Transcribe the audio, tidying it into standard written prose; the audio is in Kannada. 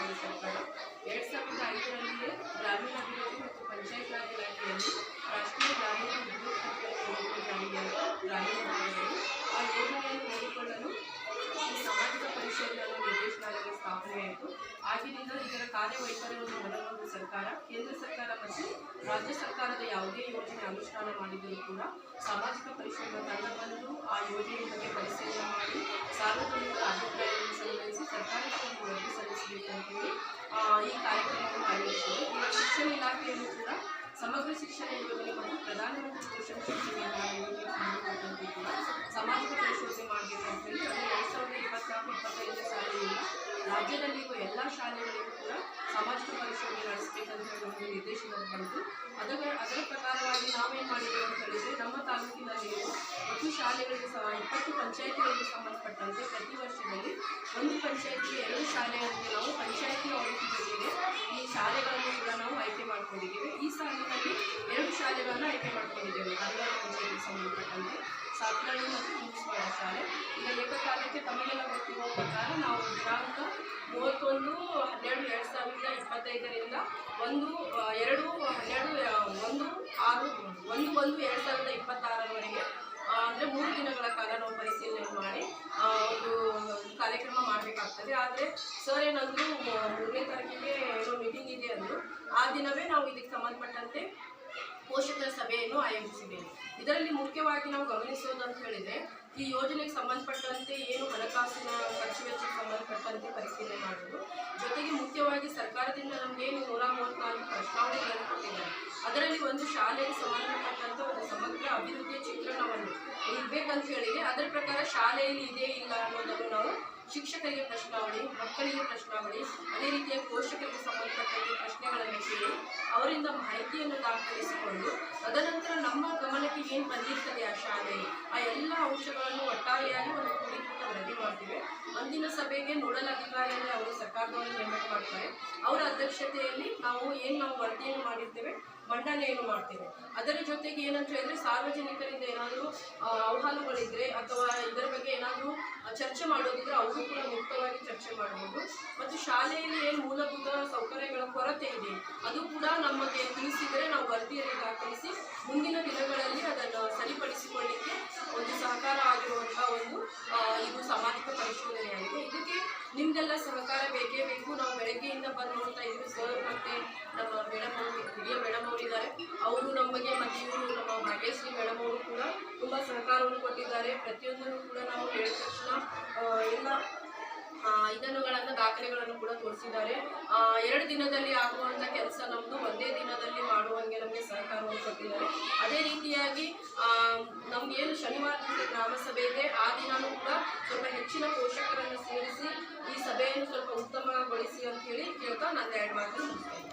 ಮಾಡಿದ ಸರ್ಕಾರ 2005ರಲ್ಲಿಯೇ ಗ್ರಾಮೀಣಾಭಿವೃದ್ಧಿ ಮತ್ತು ಪಂಚಾಯತ್ ರಾಜ್ ಇಲಾಖೆಯಲ್ಲಿ ರಾಷ್ಟ್ರೀಯ ಗ್ರಾಮೀಣ ವಿದ್ಯುತ್ ಯೋಜನೆ ಜಾರಿಗೆ ಗ್ರಾಮೀಣ ಭಾಗದಲ್ಲಿ ಆ ಯೋಜನೆಯನ್ನು ನೋಡಿಕೊಳ್ಳಲು ಈ ಸಾಮಾಜಿಕ ಪರಿಶೀಲನಾ ನಿರ್ದೇಶನಾಲಯ ಸ್ಥಾಪನೆಯಾಯಿತು. ಆಗಿನಿಂದ ಇದರ ಕಾರ್ಯವೈಖರಿಯನ್ನು ಮನಗಂಡು ಸರ್ಕಾರ, ಕೇಂದ್ರ ಸರ್ಕಾರ ಮತ್ತು ರಾಜ್ಯ ಸರ್ಕಾರದ ಯಾವುದೇ ಯೋಜನೆ ಅನುಷ್ಠಾನ ಮಾಡಿದರೂ ಕೂಡ ಸಾಮಾಜಿಕ ಪರಿಶೀಲನಾ ತಂಡ ಬಂದು ಆ ಯೋಜನೆ ಬಗ್ಗೆ ಪರಿಶೀಲನೆ ಮಾಡಿ ಸಾರ್ವಜನಿಕರ ಅಭಿಪ್ರಾಯವನ್ನು ಸಂಗ್ರಹಿಸಿ ಸರ್ಕಾರಕ್ಕೆ ಒಂದು ವರದಿ ಸಲ್ಲಿಸಬೇಕು ಅಂತೇಳಿ ಈ ಕಾರ್ಯಕ್ರಮವನ್ನು ಆಯೋಜಿಸಿದೆ. ಈಗ ಶಿಕ್ಷಣ ಇಲಾಖೆಯನ್ನು ಕೂಡ ಸಮಗ್ರ ಶಿಕ್ಷಣ ಯೋಜನೆ ಮತ್ತು ಪ್ರಧಾನಮಂತ್ರಿ ಪೋಷಣ ಶಿಕ್ಷಣ ಯೋಜನೆಗೆ ಸಂಬಂಧಪಟ್ಟಂತೆ ಕೂಡ ಸಾಮಾಜಿಕ ಪರಿಶೋಧನೆ ಮಾಡಬೇಕು ಅಂತ ಹೇಳಿ 2024-25 ಸಾಲಿನಿಂದ ರಾಜ್ಯದಲ್ಲಿರುವ ಎಲ್ಲ ಶಾಲೆಗಳಿಗೂ ಕೂಡ ಸಾಮಾಜಿಕ ಪರಿಶೋಧನೆ ನಡೆಸಬೇಕಂತ ಹೇಳಿ ಒಂದು ನಿರ್ದೇಶನ ಬಂತು. ಅದರ ಪ್ರಕಾರವಾಗಿ ನಾವೇನು ಮಾಡಿದ್ದೇವೆ ಅಂತ ಹೇಳಿದರೆ, ನಮ್ಮ ತಾಲೂಕಿನಲ್ಲಿರುವ ಮತ್ತು ಶಾಲೆಗಳಿಗೆ 20 ಪಂಚಾಯಿತಿಗಳಿಗೆ ಸಂಬಂಧಪಟ್ಟಂತೆ ಪ್ರತಿ ವರ್ಷದಲ್ಲಿ ಒಂದು ಪಂಚಾಯಿತಿಗೆ 2 ಶಾಲೆಗಳಿಗೆ ನಾವು ಪಂಚಾಯಿತಿ ಆಡಿಟ್ ಜೊತೆಗೆ ಈ ಶಾಲೆಗಳನ್ನು ಕೂಡ ನಾವು ಆಯ್ಕೆ ಮಾಡ್ಕೊಂಡಿದ್ದೇವೆ. ಈ ಸಾಲಿನಲ್ಲಿ 2 ಶಾಲೆಗಳನ್ನು ಆಯ್ಕೆ ಮಾಡ್ಕೊಂಡಿದ್ದೇವೆ. ಹರಿಹರ ಪಂಚಾಯಿತಿಗೆ ಸಂಬಂಧಪಟ್ಟಂತೆ ಸಾತ್ನಳ್ಳಿ ಮತ್ತು ಕುಂಚಿವಾಡ ಶಾಲೆ. ಈಗ ಏಕಕಾಲಕ್ಕೆ ತಮಗೆಲ್ಲ ಗೊತ್ತಿರುವ ಪ್ರಕಾರ ನಾವು ದಿನಾಂಕ 31/12/2025ರಿಂದ 1/11/2026 ಅಂದರೆ 3 ದಿನಗಳ ಕಾಲ ನಾವು ಪರಿಶೀಲನೆ ಮಾಡಿ ಒಂದು ಕಾರ್ಯಕ್ರಮ ಮಾಡಬೇಕಾಗ್ತದೆ. ಆದರೆ ಸರ್ ಏನಂದ್ರು 3ನೇ ತಾರೀಕಿಗೆ ಏನೋ ಮೀಟಿಂಗ್ ಇದೆ ಅಂದರು. ಆ ದಿನವೇ ನಾವು ಇದಕ್ಕೆ ಸಂಬಂಧಪಟ್ಟಂತೆ ಪೋಷಕರ ಸಭೆಯನ್ನು ಆಯೋಜಿಸಿದ್ದೇವೆ. ಇದರಲ್ಲಿ ಮುಖ್ಯವಾಗಿ ನಾವು ಗಮನಿಸೋದಂತ ಹೇಳಿದರೆ, ಈ ಯೋಜನೆಗೆ ಸಂಬಂಧಪಟ್ಟಂತೆ ಏನು ಹಣಕಾಸಿನ ಖರ್ಚು ವೆಚ್ಚಕ್ಕೆ ಸಂಬಂಧಪಟ್ಟಂತೆ ಪರಿಶೀಲನೆ ಮಾಡೋದು, ಜೊತೆಗೆ ಮುಖ್ಯವಾಗಿ ಸರ್ಕಾರದಿಂದ ನಮಗೇನು 134 ಪ್ರಸ್ತಾವನೆಗಳನ್ನು ಕೊಟ್ಟಿದ್ದಾರೆ, ಅದರಲ್ಲಿ ಒಂದು ಶಾಲೆಗೆ ಸಂಬಂಧಪಟ್ಟಂಥ ಒಂದು ಸಮಗ್ರ ಅಭಿವೃದ್ಧಿಯ ಚಿತ್ರಣವನ್ನು ಇರಬೇಕಂತ ಹೇಳಿದೆ. ಅದರ ಪ್ರಕಾರ ಶಾಲೆಯಲ್ಲಿ ಇದೇ ಇಲ್ಲ ಅನ್ನೋದನ್ನು ನಾವು ಶಿಕ್ಷಕರಿಗೆ ಪ್ರಶ್ನಾವಳಿ, ಮಕ್ಕಳಿಗೆ ಪ್ರಶ್ನಾವಳಿ, ಅದೇ ರೀತಿಯಾಗಿ ಪೋಷಕರಿಗೆ ಸಂಬಂಧಪಟ್ಟಂತೆ ಪ್ರಶ್ನೆಗಳನ್ನು ಕೇಳಿ ಅವರಿಂದ ಮಾಹಿತಿಯನ್ನು ದಾಖಲಿಸಿಕೊಂಡು ತದನಂತರ ನಮ್ಮ ಗಮನಕ್ಕೆ ಏನು ಬಂದಿರ್ತದೆ ಆ ಶಾಲೆಯಲ್ಲಿ ಆ ಎಲ್ಲ ಅಂಶಗಳನ್ನು ಒಟ್ಟಾರೆಯಾಗಿ ಒಂದು ಕೂಡಿಕೃತ ವರದಿ ಮಾಡ್ತೀವಿ. ಅಂದಿನ ಸಭೆಗೆ ನೋಡಲ್ ಅಧಿಕಾರಿಯಲ್ಲಿ ಅವರು ಸರ್ಕಾರದವರು ನೇಮಕ ಮಾಡ್ತಾರೆ. ಅವರ ಅಧ್ಯಕ್ಷತೆಯಲ್ಲಿ ನಾವು ವರದಿಯನ್ನು ಮಾಡಿರ್ತೇವೆ, ಮಂಡನೆಯನ್ನು ಮಾಡ್ತೇವೆ. ಅದರ ಜೊತೆಗೆ ಏನಂತ ಹೇಳಿದ್ರೆ, ಸಾರ್ವಜನಿಕರಿಂದ ಏನಾದರೂ ಅಹವಾಲುಗಳಿದ್ರೆ ಅಥವಾ ಇದರ ಬಗ್ಗೆ ಏನಾದರೂ ಚರ್ಚೆ ಮಾಡೋದಿದ್ರೆ ಅವರು ಕೂಡ ಮುಕ್ತವಾಗಿ ಚರ್ಚೆ ಮಾಡಬಹುದು. ಮತ್ತು ಶಾಲೆಯಲ್ಲಿ ಏನು ಮೂಲಭೂತ ಸೌಕರ್ಯಗಳ ಕೊರತೆ ಇದೆ ಅದು ಕೂಡ ನಮಗೆ ತಿಳಿಸಿದರೆ ನಾವು ವರದಿಯಲ್ಲಿ ದಾಖಲಿಸಿ ಮುಂದಿನ ದಿನಗಳಲ್ಲಿ ಅದನ್ನು ಸರಿಪಡಿಸಿಕೊಳ್ಳಿಕ್ಕೆ ಒಂದು ಸಹಕಾರ ಆಗಿರುವಂಥ ಒಂದು ಇದು ಸಾಮಾಜಿಕ ಪರಿಶೋಧನೆಯಾಗಿದೆ. ಇದಕ್ಕೆ ನಿಮ್ದೆಲ್ಲ ಸಹಕಾರ ಬೇಕೇ ಬೇಕು. ನಾವು ಬೆಳಗ್ಗೆಯಿಂದ ಬಂದು ನೋಡ್ತಾ ಇದ್ದೀವಿ, ಸರ್ ಮತ್ತು ನಮ್ಮ ಮೇಡಮ್ ಅವರು, ಹಿರಿಯ ಮೇಡಮ್ ಅವರಿದ್ದಾರೆ, ಅವರು ನಮಗೆ ಮತ್ತು ಇವರು ನಮ್ಮ ಭಾಗ್ಯಶ್ರೀ ಮೇಡಮ್ ಅವರು ಕೂಡ ತುಂಬ ಸಹಕಾರವನ್ನು ಕೊಟ್ಟಿದ್ದಾರೆ. ಪ್ರತಿಯೊಂದನ್ನು ಕೂಡ ನಾವು ಹೇಳಿದ ತಕ್ಷಣ ಎಲ್ಲ ದಾಖಲೆಗಳನ್ನು ಕೂಡ ತೋರಿಸಿದ್ದಾರೆ. 2 ದಿನದಲ್ಲಿ ಆಗುವಂಥ ಕೆಲಸ ನಮ್ಮದು ಒಂದೇ ದಿನದಲ್ಲಿ ಮಾಡುವಂಗೆ ನಮಗೆ ಸಹಕಾರವನ್ನು ಕೊಟ್ಟಿದ್ದಾರೆ. ಅದೇ ರೀತಿಯಾಗಿ ನಮಗೇನು ಶನಿವಾರ ದಿವಸ ಗ್ರಾಮ ಸಭೆ ಇದೆ, ಆ ದಿನವೂ ಕೂಡ ಸ್ವಲ್ಪ ಹೆಚ್ಚಿನ ಪೋಷಕರನ್ನು ಸೇರಿಸಿ ಈ ಸಭೆಯನ್ನು ಸ್ವಲ್ಪ ಉತ್ತಮಗೊಳಿಸಿ ಅಂತ ಹೇಳಿ ಕೇಳ್ತಾ ನನ್ನ 2 ಮಾತನ್ನು ಮುಗಿಸ್ತೇನೆ.